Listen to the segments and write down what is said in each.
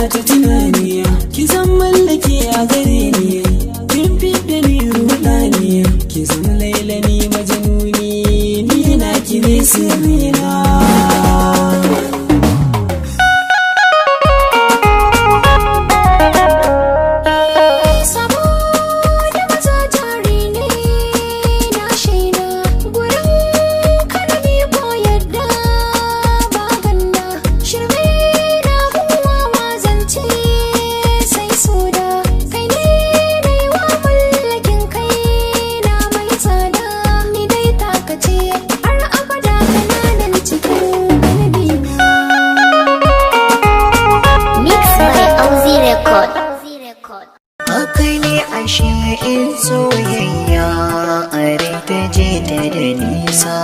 ta tunani, ki zan mallake a gare ni, kin fidda ni rudani, ki zan laila ni majanuni, ni na ki ne sirrina. Haka ne ashe in soyayya a rai ta je ta da nisa,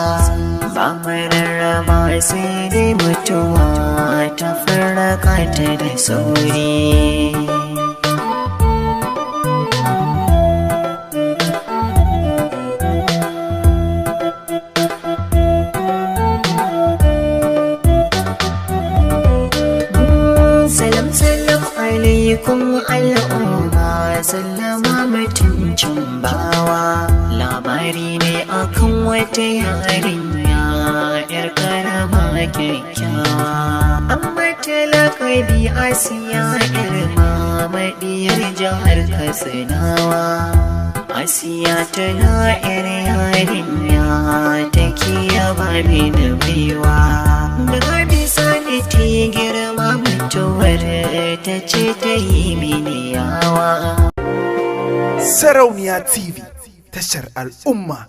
ba mararraba sai dai mutuwa ta farraka ta da sauri. Salam salam alaikum al'umma, sallama mutuncin bawa. Labari ne akan wata yarinya yar karama kyakkyawa, amma talakabi Asiya yar mamadiyar jihar Katsinawa. Asiya tana yar yarinya take yaba mini baiwa, daga bisani ta girma mutuwar ta ce ta yi mini yawa. Sarauniya TV, tashar al'umma.